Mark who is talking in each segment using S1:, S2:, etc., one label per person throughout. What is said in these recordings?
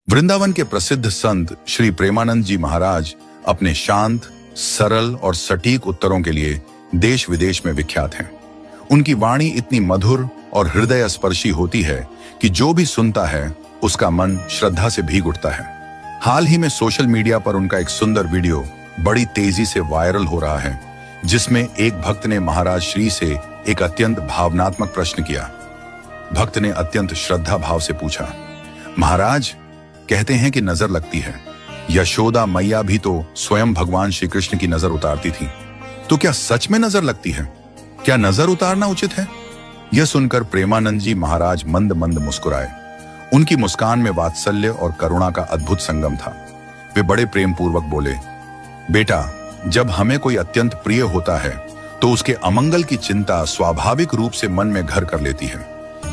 S1: वृंदावन के प्रसिद्ध संत श्री प्रेमानंद जी महाराज अपने शांत, सरल और सटीक उत्तरों के लिए देश विदेश में विख्यात हैं। उनकी वाणी इतनी मधुर और हृदय स्पर्शी होती है कि जो भी सुनता है उसका मन श्रद्धा से भीग उठता है। हाल ही में सोशल मीडिया पर उनका एक सुंदर वीडियो बड़ी तेजी से वायरल हो रहा है, जिसमें एक भक्त ने महाराज श्री से एक अत्यंत भावनात्मक प्रश्न किया। भक्त ने अत्यंत श्रद्धा भाव से पूछा, महाराज, कहते हैं कि नजर लगती है। यशोदा मैया भी तो स्वयं भगवान श्री कृष्ण की नजर उतारती थी, तो क्या सच में नजर लगती है? क्या नजर उतारना उचित है? यह सुनकर प्रेमानंद जी महाराज मंद मंद मुस्कुराए। उनकी मुस्कान में वात्सल्य और करुणा का अद्भुत संगम था। वे बड़े प्रेम पूर्वक बोले, बेटा, जब हमें कोई अत्यंत प्रिय होता है तो उसके अमंगल की चिंता स्वाभाविक रूप से मन में घर कर लेती है।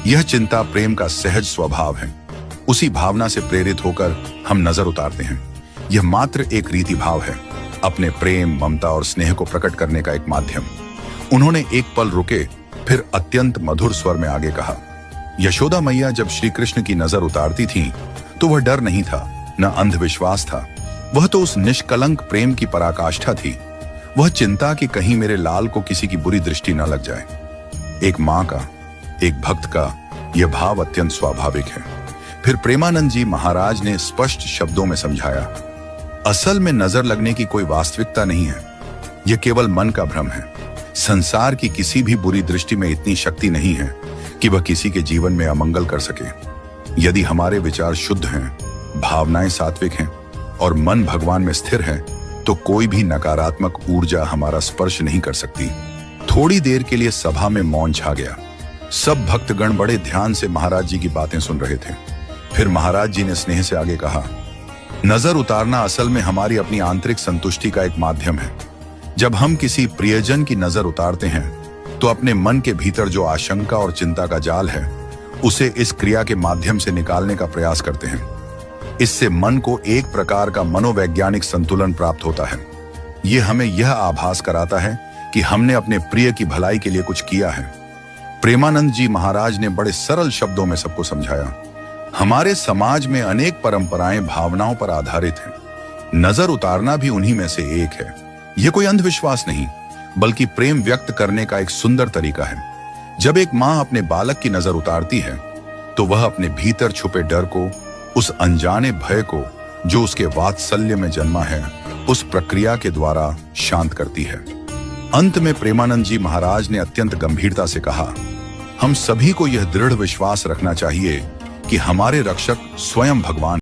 S1: यह चिंता प्रेम का सहज स्वभाव है। उसी भावना से प्रेरित होकर हम नजर उतारते हैं। यह मात्र एक रीति भाव है, अपने प्रेम, ममता और स्नेह को प्रकट करने का एक माध्यम। उन्होंने एक पल रुके, फिर अत्यंत मधुर स्वर में आगे कहा, यशोदा मैया जब श्री कृष्ण की नजर उतारती थीं, तो वह डर नहीं था, न अंधविश्वास था। वह तो उस निष्कलंक प्रेम की पराकाष्ठा थी। वह चिंता कि कहीं मेरे लाल को किसी की बुरी दृष्टि न लग जाए। एक माँ का, एक भक्त का यह भाव अत्यंत स्वाभाविक है। फिर प्रेमानंद जी महाराज ने स्पष्ट शब्दों में समझाया, असल में नजर लगने की कोई वास्तविकता नहीं है। यह केवल मन का भ्रम है। संसार की किसी भी बुरी दृष्टि में इतनी शक्ति नहीं है कि वह किसी के जीवन में अमंगल कर सके। यदि हमारे विचार शुद्ध हैं, भावनाएं सात्विक हैं और मन भगवान में स्थिर है, तो कोई भी नकारात्मक ऊर्जा हमारा स्पर्श नहीं कर सकती। थोड़ी देर के लिए सभा में मौन छा गया। सब भक्तगण बड़े ध्यान से महाराज जी की बातें सुन रहे थे। फिर महाराज जी ने स्नेह से आगे कहा, नजर उतारना असल में हमारी अपनी आंतरिक संतुष्टि का एक माध्यम है। जब हम किसी प्रियजन की नजर उतारते हैं तो अपने मन के भीतर जो आशंका और चिंता का जाल है, उसे इस क्रिया के माध्यम से निकालने का प्रयास करते हैं। इससे मन को एक प्रकार का मनोवैज्ञानिक संतुलन प्राप्त होता है। यह हमें यह आभास कराता है कि हमने अपने प्रिय की भलाई के लिए कुछ किया है। प्रेमानंद जी महाराज ने बड़े सरल शब्दों में सबको समझाया, हमारे समाज में अनेक परंपराएं भावनाओं पर आधारित हैं। नजर उतारना भी उन्हीं में से एक है। यह कोई अंधविश्वास नहीं, बल्कि प्रेम व्यक्त करने का एक सुंदर तरीका है। जब एक माँ अपने बालक की नजर उतारती है, तो वह अपने भीतर छुपे डर को, उस अनजाने भय को जो उसके वात्सल्य में जन्मा है, उस प्रक्रिया के द्वारा शांत करती है। अंत में प्रेमानंद जी महाराज ने अत्यंत गंभीरता से कहा, हम सभी को यह दृढ़ विश्वास रखना चाहिए कि हमारे रक्षक स्वयं भगवान